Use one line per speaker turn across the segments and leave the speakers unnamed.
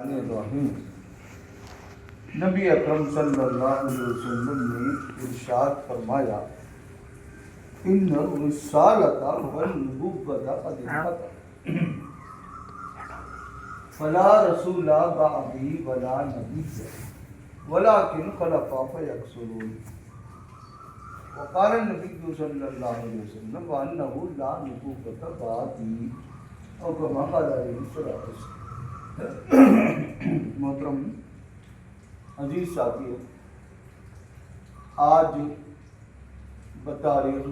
الرحیم نبی اکرم صلی اللہ علیہ وسلم نے ارشاد فرمایا ان الرسالۃ والنبوۃ قد انقطعت فلا رسول بعدی ولا نبی ولکن خلف فیکثرون وقال النبی صلی اللہ علیہ وسلم وانہ لا نبوۃ بعدی او کما قال علیہ الصلوۃ محترم عزیز ساتھیو، آج بتاریخ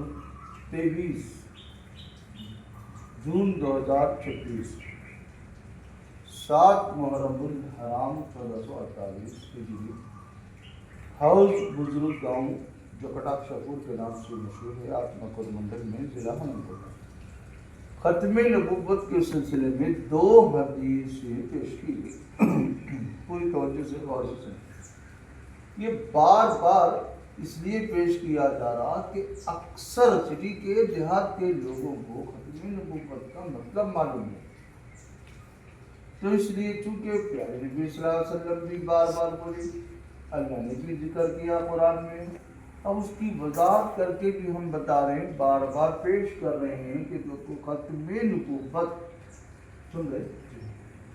23 جون 2026 7 محرم الحرام 1448 ہجری ہاؤس بزرگ گاؤں جو کٹاک شاپور کے نام سے مشہور ہے آتما کور منڈل میں ضلع اننت ناگ ختم نبوت کے سلسلے میں 2 حدیثیں پیش کی گئی۔ پوری توجہ سے غور سے سنیں۔ یہ بار بار اس لیے پیش کیا جا رہا کہ اکثر سٹی کے دیہات کے لوگوں کو ختم نبوت کا مطلب معلوم ہے، تو اس لیے چونکہ پیارے نبی صلی اللہ علیہ وسلم بھی بار بار بولی، اللہ نے بھی ذکر کیا قرآن میں، اب اس کی وضاحت کر کے بھی ہم بتا رہے ہیں، بار بار پیش کر رہے ہیں کہ جو ختم نبوت سن رہے،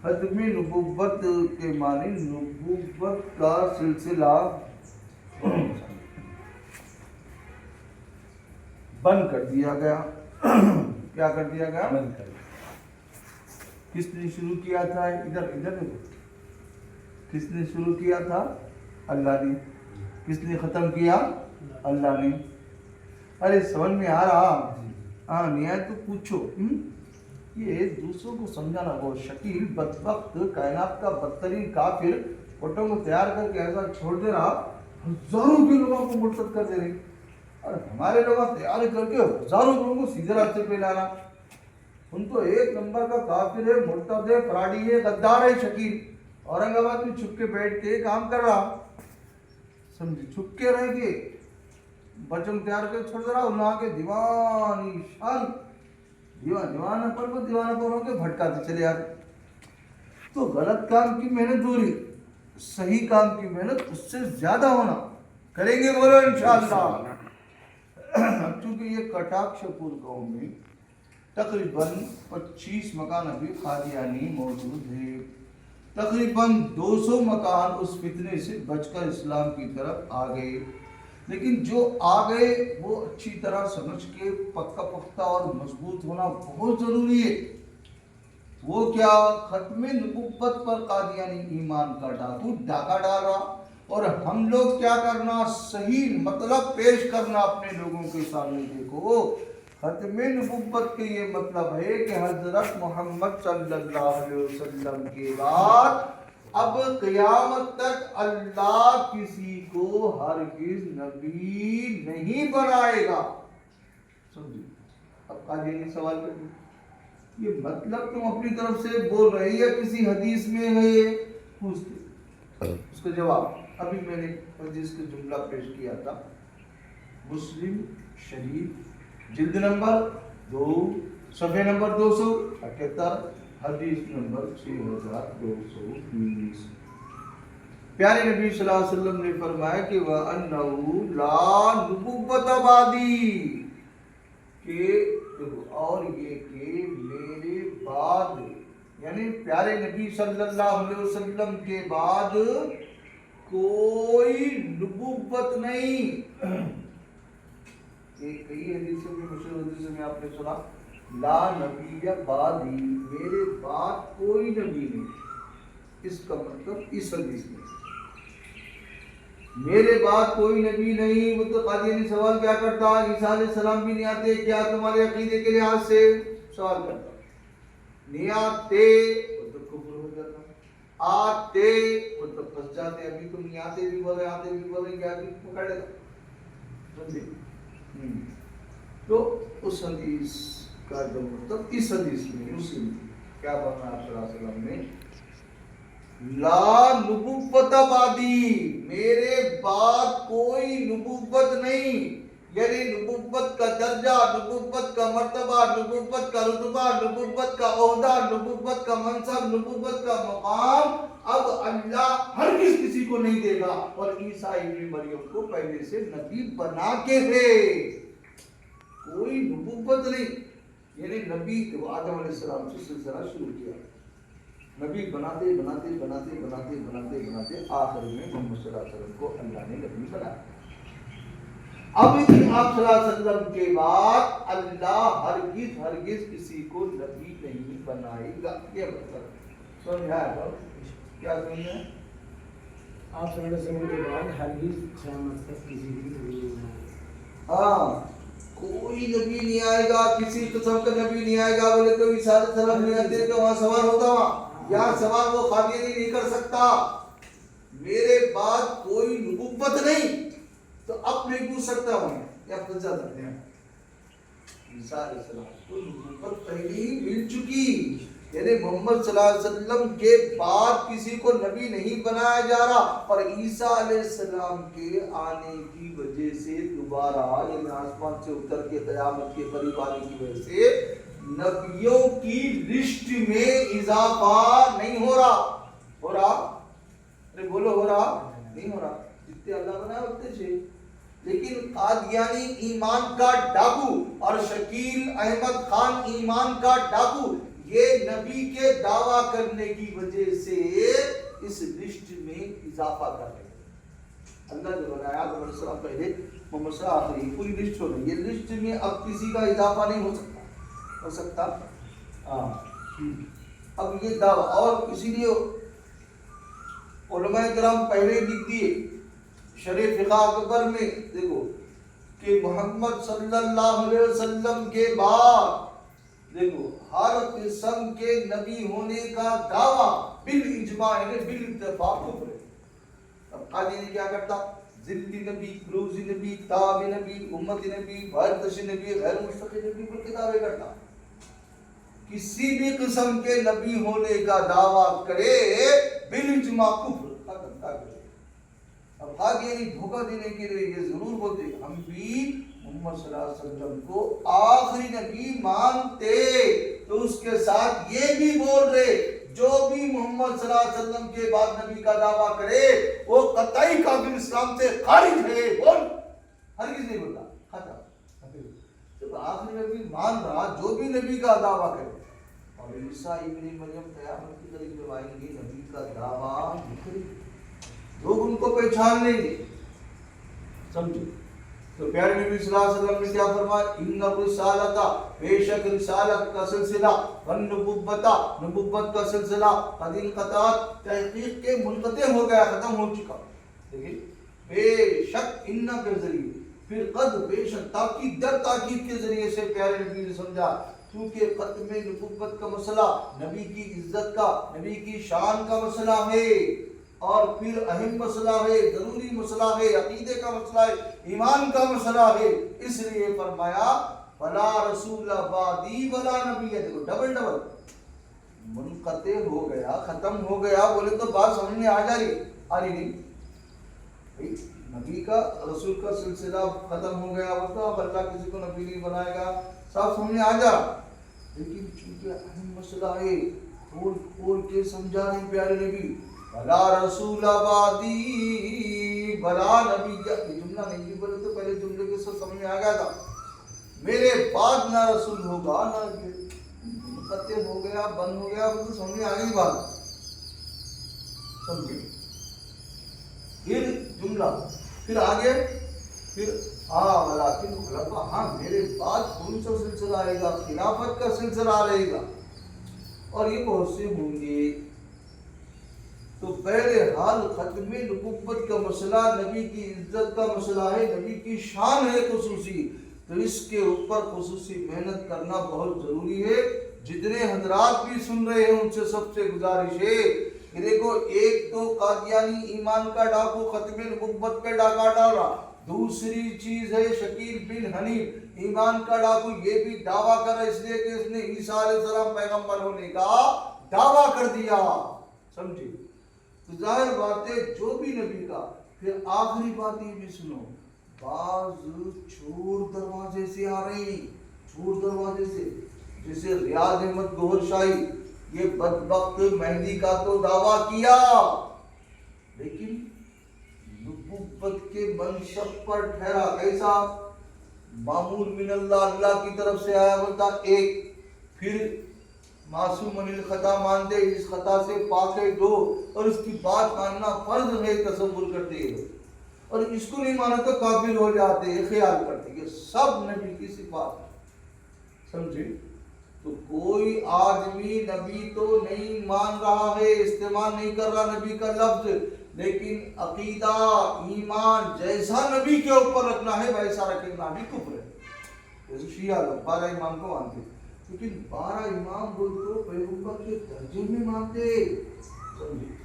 ختم نبوت کے معنی نبوت کا سلسلہ بند کر دیا گیا۔ کیا کر دیا گیا؟ بند کر دیا۔ کس نے شروع کیا تھا؟ ادھر کس نے شروع کیا تھا؟ اللہ نے۔ کس نے ختم کیا؟ اللہ نے۔ ارے سمجھ میں آ رہا؟ ہاں نہیں آئے تو پوچھو۔ یہ دوسروں کو سمجھانا، وہ شکیل بدبخت کائنات کا بدترین کافر فوٹو کو تیار کر کے ایسا چھوڑ دے رہا، ہزاروں کے لوگوں کو مرتد کر دے رہی، اور ہمارے لوگ تیار کر کے ہزاروں لوگوں کو سیدھے راستے پہ لانا۔ ان تو ایک نمبر کا کافر ہے، مرتد ہے، فراڈی ہے، غدار ہے شکیل۔ اورنگ آباد میں چھپ کے بیٹھ کے کام کر رہا، سمجھے، چھپ کے رہ کے بچوں تیار کر چھوڑ دے رہا، وہاں کے دیوانی شان دیوانہ پر کو دیوانہ پر ہو کے بھٹکاتے چلے آ رہے۔ تو غلط کام کی محنت ہو رہی، صحیح کام کی محنت اس سے زیادہ ہونا کریں گے، بولو انشاءاللہ۔ چونکہ یہ کٹاک شاپور گاؤں میں تقریباً 25 مکان ابھی قادیانی موجود ہے، تقریباً 200 مکان اس فتنے سے بچ کر اسلام کی طرف آ گئے، لیکن جو آ گئے وہ اچھی طرح سمجھ کے پکا پختہ اور مضبوط ہونا بہت ضروری ہے۔ وہ کیا؟ ختم نبوت پر قادیانی ایمان کا ڈاکہ ڈال رہا، اور ہم لوگ کیا کرنا؟ صحیح مطلب پیش کرنا اپنے لوگوں کے سامنے۔ دیکھو، ختم نبوت کے یہ مطلب ہے کہ حضرت محمد صلی اللہ علیہ وسلم کے بعد اب قیامت تک اللہ کسی کو ہرگز نبی نہیں بنائے گا۔ سمجھے؟ اب قادیانی سوال کریں، یہ مطلب تم اپنی طرف سے بول رہے یا کسی حدیث میں ہے؟ یہ پوچھتے، اس کا جواب ابھی میں نے حدیث کا جملہ پیش کیا تھا، مسلم شریف جلد نمبر 2 صفحہ نمبر 278، حدیث نمبر 6220۔ پیارے نبی صلی اللہ علیہ وسلم نے فرمایا کہ وَأَنَّهُ لَا نُبُوَّةَ بَعْدِي، کہ اور یہ کہ میرے بعد، یعنی پیارے نبی صلی اللہ علیہ وسلم کے بعد کوئی نبوت نہیں۔ کئی حدیثوں میں، مشہور حدیثوں میں آپ نے سنا لا نبی بعدی، میرے بعد کوئی نبی نہیں۔ اس کا مطلب اس حدیث میں میرے بعد کوئی نبی نہیں۔ وہ تو قادیانی سوال کیا کرتا، عیسیٰ علیہ السلام بھی نہیں آتے کیا تمہارے عقیدے کے لحاظ سے؟ سوال کرتا، نہیں آتے وہ تو کفر ہو جاتا، آتے وہ تو پھنس جاتے۔ ابھی تم نہیں آتے بھی بول رہے، آتے بھی بول رہے، کیا پکڑ لیتا، سمجھے؟ تو اس حدیث کا جو مطلب اس حدیث میں مسلم کیا فرمایا آپ صلی اللہ علیہ وسلم نے؟ لا نبوت بعدی، میرے بعد کوئی نبوت نہیں، یعنی نبوت کا درجہ، نبوت کا مرتبہ، نبوت کا رتبہ، نبوت کا عہدہ، نبوت کا منصب، نبوت کا مقام کو نہیں دے گا، اور عیسیٰ ابن مریم کو پہلے سے نبی بنا کے ہے، کوئی نبوت نہیں، یعنی نبی آدم علیہ السلام سے سلسلہ شروع کیا، نبی بناتے بناتے بناتے بناتے بناتے بناتے آخر میں محمد صلی اللہ علیہ وسلم کو اللہ نے نبی بنایا۔ اب آپ صلی اللہ علیہ وسلم کے بعد اللہ ہرگز ہرگز کسی کو نبی نہیں بنائے گا، یہ مطلب سمجھا؟ کیا سمجھا؟
آپ صلی اللہ علیہ وسلم کے بعد ہرگز قیامت تک کسی بھی نبی نہیں بنائے گا۔
ہاں، کوئی نبی نہیں آئے گا، کسی قسم کا نبی نہیں آئے گا، بولے تو عیسیٰ علیہ السلام نہیں آتے تو وہاں سوال ہوتا، وہاں یہاں سوال وہ قادیانی نہیں کر سکتا، میرے بعد کوئی نبوت نہیں تو اب نہیں پوچھ سکتا ہوں، یا پوچھا سکتے ہیں؟ عیسیٰ علیہ السلام کو نبوت پہلے ہی مل چکی، یعنی محمد صلی اللہ علیہ وسلم کے بعد کسی کو نبی نہیں بنایا جا رہا، اور عیسیٰ علیہ السلام کے آنے کی وجہ سے دوبارہ یعنی آسمان سے اتر کے قیامت کے قریب آنے کی وجہ سے نبیوں کی لسٹ میں اضافہ نہیں ہو رہا، ہو رہا؟ ارے بولو، ہو رہا؟ نہیں ہو رہا، جتنے اللہ بنایا اتنے سے، لیکن قادیانی ایمان کا ڈاکو اور شکیل احمد خان ایمان کا ڈاکو یہ نبی کے دعویٰ کرنے کی وجہ سے اس لسٹ میں اضافہ کر رہے ہیں۔ اللہ جو بنایا آدم علیہ السلام پہلے، محمد صلی اللہ علیہ وسلم آخری، پوری لسٹ ہو رہی ہے، یہ لسٹ میں اب کسی کا اضافہ نہیں ہو سکتا۔ اب یہ دعویٰ، اور اسی لیے علماء کرام پہلے لکھ دیے شرح فقہ اکبر میں، دیکھو کہ محمد صلی اللہ علیہ وسلم کے بعد دیکھو ہر قسم کے نبی ہونے کا دعویٰ بالاجماع یعنی بالاتفاق کفر ہے۔ اب قادیانی کیا کرتا؟ ذلی نبی، روزی نبی، تابع نبی، امت نبی، وارث نبی، غیر مشتق نبی پر کتابیں کرتا، کسی بھی قسم کے نبی ہونے کا دعویٰ کرے بالاجماع کفر ختم کر دے۔ اب قادیانی دھوکہ دینے کے لیے یہ ضرور بولتے ہم بھی محمد صلی اللہ علیہ وسلم کو آخری نبی مانتے، تو اس کے ساتھ یہ بھی بول رہے جو بھی محمد صلی اللہ علیہ وسلم کے بعد نبی کا دعویٰ کرے وہ قطعی کافر اسلام سے خارج ہے، بول ہرگز نہیں بولتا، ختم۔ جب آخری نبی مان رہا جو بھی نبی کا دعویٰ کرے، اور عیسیٰ ابن مریم قیامت کی قریب جب آئیں گے نبی کا دعویٰ لوگ ان کو پہچان لیں گے، سمجھو؟ تو پیارے نبی صلی اللہ علیہ وسلم نے کیا فرمایا؟ ان الرسالۃ، بے شک رسالت کا سلسلہ، نبوت کا سلسلہ قد انقطعت، تحقیق کے منقطع ہو گیا، ختم ہو چکا۔ دیکھیں بے شک ان کے ذریعے، پھر قد بے شک تاکید در تاکید کے ذریعے سے پیارے نبی نے سمجھا، کیونکہ ختم نبوت کا مسئلہ نبی کی عزت کا، نبی کی شان کا مسئلہ ہے، اور پھر اہم مسئلہ ہے، ضروری مسئلہ ہے، عقیدے کا مسئلہ ہے، ایمان کا مسئلہ ہے، اس لیے فرمایا فلا رسول بعدی ولا نبی، دیکھو ڈبل ڈبل منقطع ہو گیا، ختم ہو گیا، بولے تو بات سمجھ میں آ رہی نہیں؟ نبی کا رسول کا سلسلہ ختم ہو گیا، بولتا اب اللہ کسی کو نبی نہیں بنائے گا، صاف سمجھ میں آ جا، لیکن چونکہ اہم مسئلہ ہے کھول کھول کے سمجھا نہیں پیارے نبی، بلا رسول بعدی بلا نبی، یہ جملہ نہیں بھی بولے تو پہلے جملے کے ساتھ سمجھ میں آ گیا تھا، میرے بعد نہ رسول ہوگا نہ منقطع ہو گیا، بند ہو گیا، وہ تو سمجھ میں آ گئی بات، سمجھے؟ پھر جملہ پھر آگے، پھر ولیکن خلفاء، ہاں میرے بعد کون سا سلسلہ آئے گا؟ خلافت کا سلسلہ رہے گا، اور یہ بہت سے ہوں گے۔ تو بہرحال ختم نبوت کا مسئلہ نبی کی عزت کا مسئلہ ہے، نبی کی شان ہے خصوصی، تو اس کے اوپر خصوصی محنت کرنا بہت ضروری ہے۔ جتنے حضرات بھی سن رہے ہیں ان سے سب سے گزارش ہے کہ دیکھو، ایک تو قادیانی ایمان کا ڈاکو ختم نبوت پہ ڈاکہ ڈالا، دوسری چیز ہے شکیل بن حنیف ایمان کا ڈاکو، یہ بھی دعویٰ کر اس لیے کہ اس نے عیسیٰ علیہ السلام پیغمبر ہونے کا دعویٰ کر دیا، سمجھے؟ تو ظاہر بات ہے جو بھی نبی کا، پھر آخری بات یہ بھی سنو، بعض چھوڑ دروازے سے آ رہے ہیں، چھوڑ دروازے سے، جیسے ریاض احمد گوہر شاہی، یہ بدبخت مہدی کا تو دعویٰ کیا، لیکن کے منصب پر ٹھہرا، کیسا؟ معمول من اللہ، اللہ کی طرف سے آیا بولتا ایک، پھر معصوم من الخطا مانتے، اس خطا سے پاک ہے دو، اور اس کی بات ماننا فرض ہے تصور کرتے ہیں، اور اس کو نہیں مانا تو کافر ہو جاتے ہیں، خیال کرتے ہیں، یہ سب نبی کی صفات ہے، سمجھے؟ تو کوئی آدمی نبی تو نہیں مان رہا ہے، استعمال نہیں کر رہا نبی کا لفظ، لیکن عقیدہ ایمان جیسا نبی کے اوپر رکھنا ہے ویسا رکھنا بھی کفر ہے. جیسے شیعہ لوگ 12 امام کو مانتے، لیکن 12 امام بول تو پیغمبر کے درجے میں مانتے، سمجھے؟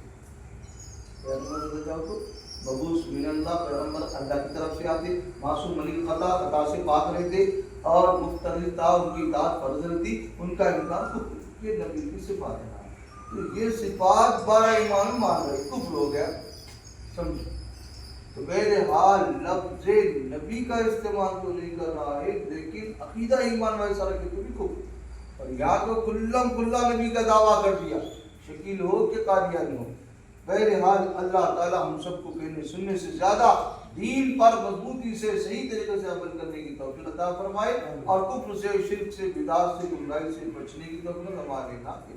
پیغمبر ہو جاؤ تو مبعوث من اللہ، پیغمبر اللہ کی طرف سے آتے، معصوم من الخطا، خطا سے پاک رہتے، اور مختلف تھا، ان کی اطاعت فرض رہتی، ان کا انکار کفر. یہ نبی کی صفات ہے. تو یہ صفات 12 امام مان رہے، کفر ہو گیا، سمجھو؟ تو بہرحال لفظ نبی کا استعمال تو نہیں کر رہا ہے، لیکن عقیدہ ایمان ویسا رکھے تو بھی کفر. اور یا تو کھلم کھلا نبی کا دعویٰ کر دیا، شکیل ہو کہ قادیانی ہو. بہرحال اللہ تعالی ہم سب کو کہنے سننے سے زیادہ دین پر مضبوطی سے صحیح طریقے سے عمل کرنے کی توفیق عطا فرمائے، اور کفر سے، شرک سے، بدعت سے، گمراہی سے بچنے کی توفیق ہمارے نام کے